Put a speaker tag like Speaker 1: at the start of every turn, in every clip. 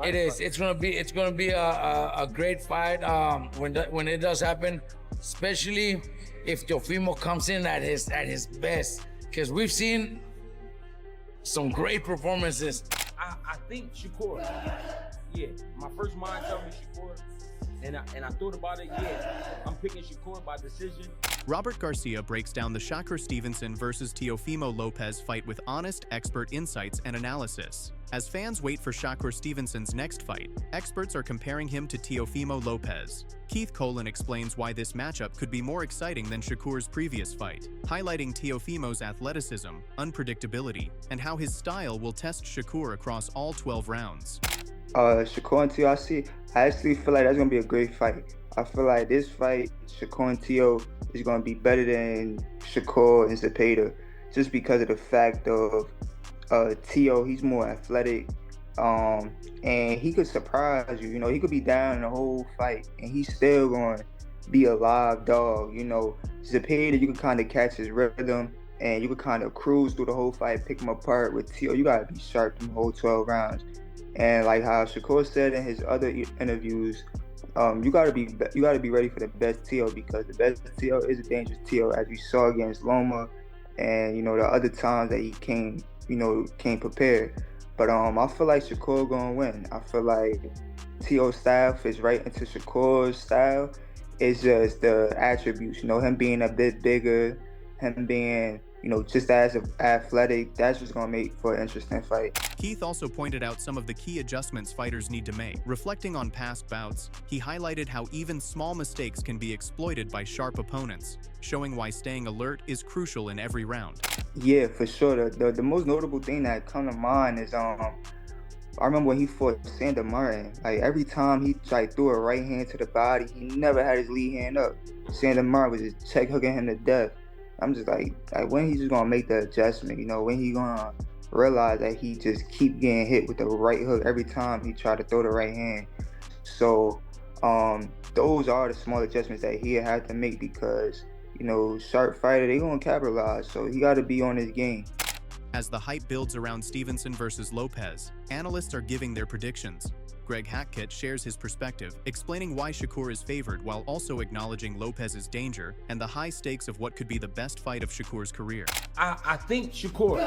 Speaker 1: It is. It's gonna be a great fight when it does happen, especially if Teofimo comes in at his best, because we've seen some great performances.
Speaker 2: I think Shakur. Yeah, my first mind told me Shakur, and I thought about it. Yeah, I'm picking Shakur by decision.
Speaker 3: Robert Garcia breaks down the Shakur Stevenson versus Teofimo Lopez fight with honest, expert insights and analysis. As fans wait for Shakur Stevenson's next fight, experts are comparing him to Teofimo Lopez. Keith Colin explains why this matchup could be more exciting than Shakur's previous fight, highlighting Teofimo's athleticism, unpredictability, and how his style will test Shakur across all 12 rounds.
Speaker 4: Shakur and Teo, I actually feel like that's going to be a great fight. I feel like this fight, Shakur and Teo, is going to be better than Shakur and Zepeda, just because of the fact of Teo, he's more athletic, and he could surprise you. You know, he could be down in the whole fight, and he's still going to be a live dog. You know, Zepeda, you can kind of catch his rhythm, and you can kind of cruise through the whole fight, pick him apart. With Teo, you got to be sharp the whole 12 rounds. And like how Shakur said in his other interviews, you gotta be ready for the best Teo, because the best Teo is a dangerous Teo, as we saw against Loma, and you know the other times that he came prepared. But I feel like Shakur gonna win. I feel like Teo's style fits right into Shakur's style. It's just the attributes, you know, him being a bit bigger, him being, you know, just as athletic. That's what's gonna make for an interesting fight.
Speaker 3: Keith also pointed out some of the key adjustments fighters need to make. Reflecting on past bouts, he highlighted how even small mistakes can be exploited by sharp opponents, showing why staying alert is crucial in every round.
Speaker 4: Yeah, for sure. The most notable thing that come to mind is I remember when he fought Sander Martin. Like every time he threw a right hand to the body, he never had his lead hand up. Sander Martin was just check hooking him to death. I'm just like when he's just gonna make the adjustment, you know, when he gonna realize that he just keep getting hit with the right hook every time he try to throw the right hand. So those are the small adjustments that he had to make, because, you know, sharp fighter, they gonna capitalize, so he gotta be on his game.
Speaker 3: As the hype builds around Stevenson versus Lopez, analysts are giving their predictions. Greg Hackett shares his perspective, explaining why Shakur is favored while also acknowledging Lopez's danger and the high stakes of what could be the best fight of Shakur's career.
Speaker 2: I think Shakur.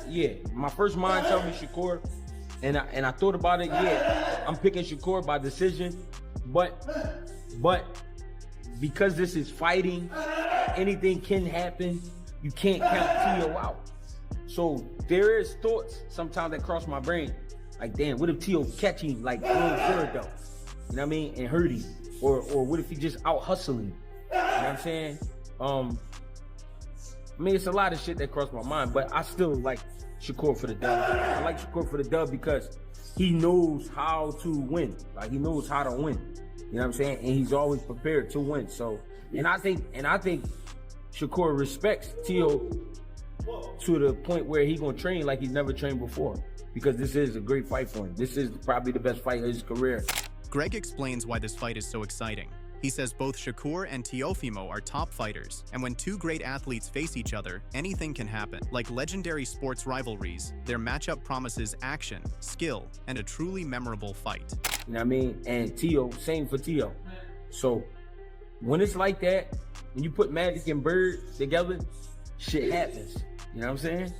Speaker 2: Yeah, my first mind told me Shakur, and I thought about it. Yeah, I'm picking Shakur by decision, but because this is fighting, anything can happen. You can't count Teo out. So there is thoughts sometimes that cross my brain. Like, damn, what if Teo catch him like real good though? You know what I mean? And hurt him. Or what if he just out hustling? You know what I'm saying? I mean, it's a lot of shit that crossed my mind, but I still like Shakur for the dub. I like Shakur for the dub because he knows how to win. Like, he knows how to win. You know what I'm saying? And he's always prepared to win. So, and I think Shakur respects Teo to the point where he's gonna train like he's never trained before, because this is a great fight for him. This is probably the best fight of his career.
Speaker 3: Greg explains why this fight is so exciting. He says both Shakur and Teofimo are top fighters, and when two great athletes face each other, anything can happen. Like legendary sports rivalries, their matchup promises action, skill, and a truly memorable fight.
Speaker 2: You know what I mean? And Teo, same for Teo. So when it's like that, when you put Magic and Bird together, shit happens. You know what I'm saying?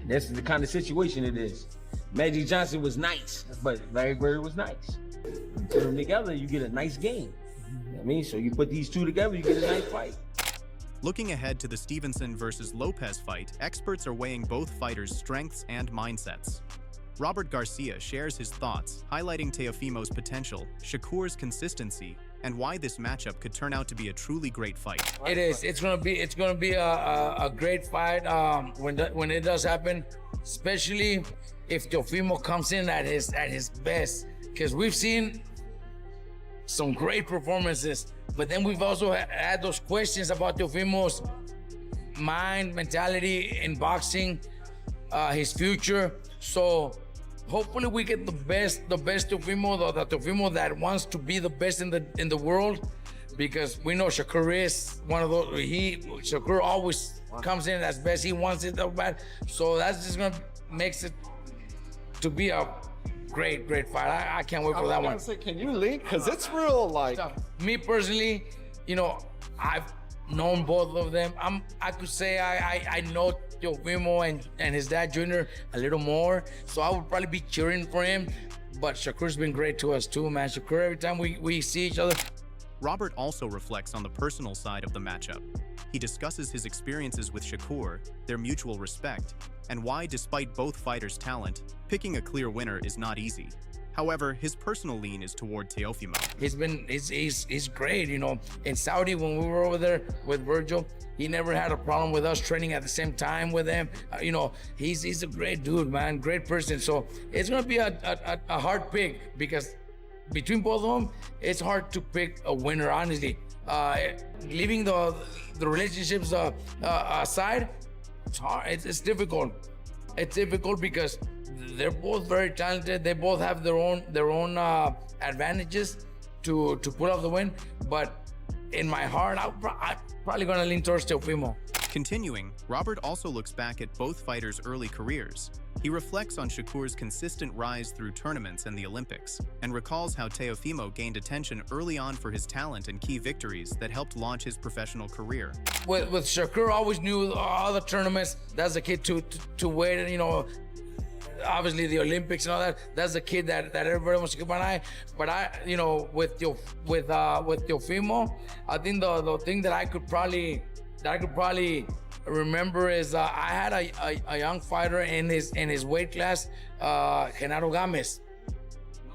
Speaker 2: That's the kind of situation it is. Magic Johnson was nice, but Larry Bird was nice. You put them together, you get a nice game. You know what I mean? So you put these two together, you get a nice fight.
Speaker 3: Looking ahead to the Stevenson versus Lopez fight, experts are weighing both fighters' strengths and mindsets. Robert Garcia shares his thoughts, highlighting Teofimo's potential, Shakur's consistency, and why this matchup could turn out to be a truly great fight.
Speaker 1: It is. It's gonna be a great fight when it does happen, especially if Teofimo comes in at his best, because we've seen some great performances, but then we've also had those questions about Teofimo's mentality in boxing, his future. So hopefully we get the best Teofimo, the Teofimo that wants to be the best in the world, because we know Shakur is one of those. Shakur always comes in as best. He wants it that bad. So that's just gonna makes it to be a great fight. I can't wait for that one.
Speaker 5: Say, can you link? Because it's real, like.
Speaker 1: Me personally, you know, I've known both of them. I could say I know Teofimo and his dad Junior a little more, so I would probably be cheering for him. But Shakur's been great to us too, man. Shakur, every time we see each other.
Speaker 3: Robert also reflects on the personal side of the matchup. He discusses his experiences with Shakur, their mutual respect, and why, despite both fighters' talent, picking a clear winner is not easy. However, his personal lean is toward Teofimo.
Speaker 1: He's great, you know. In Saudi, when we were over there with Virgil, he never had a problem with us training at the same time with him. You know, he's a great dude, man, great person. So it's gonna be a hard pick, because between both of them, it's hard to pick a winner, honestly. Leaving the relationships aside, it's hard. It's difficult. It's difficult because they're both very talented. They both have their own advantages to pull off the win. But in my heart, I'm probably gonna lean towards Teofimo.
Speaker 3: Continuing, Robert also looks back at both fighters' early careers. He reflects on Shakur's consistent rise through tournaments and the Olympics, and recalls how Teofimo gained attention early on for his talent and key victories that helped launch his professional career.
Speaker 1: With Shakur, always knew all the tournaments. That's a kid to wait, you know. Obviously the Olympics and all that. That's a kid that everybody wants to keep an eye. But you know, with Teofimo, I think the thing that I could probably remember is I had a young fighter in his weight class, Genaro Gomez.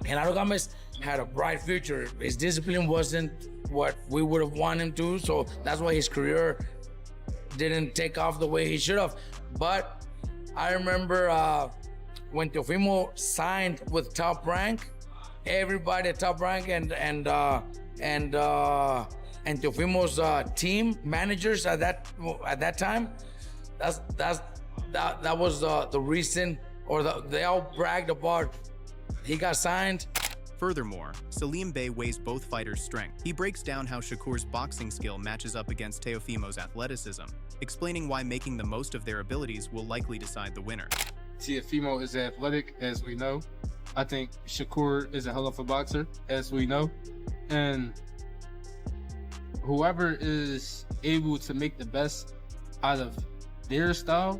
Speaker 1: Genaro Gomez had a bright future. His discipline wasn't what we would have wanted him to, so that's why his career didn't take off the way he should have. But I remember when Teofimo signed with Top Rank, everybody at Top Rank and Teofimo's team managers at that time, that was the reason, or they all bragged about he got signed.
Speaker 3: Furthermore, Salim Bey weighs both fighters' strength. He breaks down how Shakur's boxing skill matches up against Teofimo's athleticism, explaining why making the most of their abilities will likely decide the winner.
Speaker 5: Teofimo is athletic, as we know. I think Shakur is a hell of a boxer, as we know. And whoever is able to make the best out of their style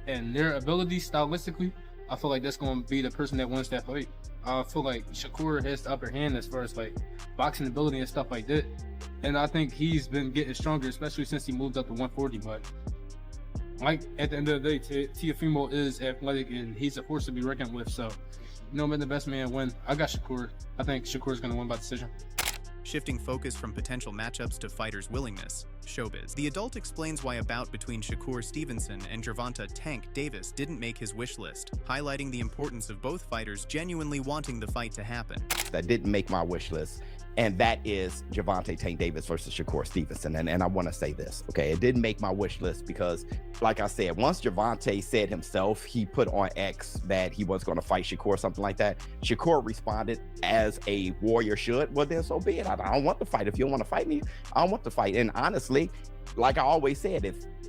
Speaker 5: and their ability stylistically, I feel like that's going to be the person that wins that fight. I feel like Shakur has the upper hand as far as like boxing ability and stuff like that. And I think he's been getting stronger, especially since he moved up to 140. But like at the end of the day, Teofimo is athletic and he's a force to be reckoned with. So, no man, the best man win. I got Shakur. I think Shakur is going to win by decision.
Speaker 3: Shifting focus from potential matchups to fighters' willingness, showbiz. The adult explains why a bout between Shakur Stevenson and Gervonta "Tank" Davis didn't make his wish list, highlighting the importance of both fighters genuinely wanting the fight to happen.
Speaker 6: That didn't make my wish list, and that is Gervonta "Tank" Davis versus Shakur Stevenson. And I want to say this, okay? It didn't make my wish list because, like I said, once Gervonta said himself, he put on X that he was going to fight Shakur, something like that. Shakur responded as a warrior should. Well, then so be it. I don't want to fight. If you don't want to fight me, I don't want to fight. And honestly, like I always said,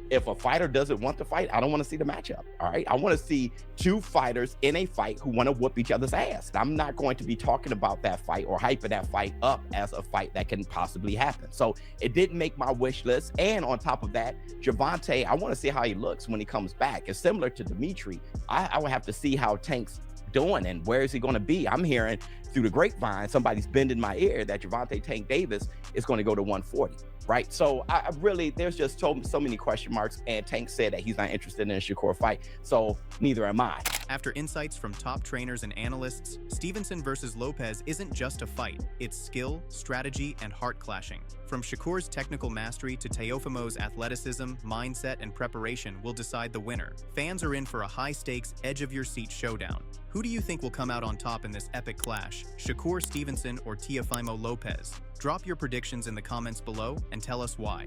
Speaker 6: if a fighter doesn't want to fight, I don't want to see the matchup. All right, I want to see two fighters in a fight who want to whoop each other's ass. I'm not going to be talking about that fight or hyping that fight up as a fight that can possibly happen. So it didn't make my wish list. And on top of that, Gervonta, I want to see how he looks when he comes back. It's similar to Dimitri. I would have to see how Tank's doing and where is he going to be. I'm hearing through the grapevine, somebody's bending my ear that Gervonta "Tank" Davis is going to go to 140. Right, so I really, there's just so many question marks, and Tank said that he's not interested in a Shakur fight, so neither am I.
Speaker 3: After insights from top trainers and analysts, Stevenson versus Lopez isn't just a fight, it's skill, strategy, and heart clashing. From Shakur's technical mastery to Teofimo's athleticism, mindset, and preparation will decide the winner. Fans are in for a high-stakes, edge-of-your-seat showdown. Who do you think will come out on top in this epic clash, Shakur Stevenson or Teofimo Lopez? Drop your predictions in the comments below and tell us why.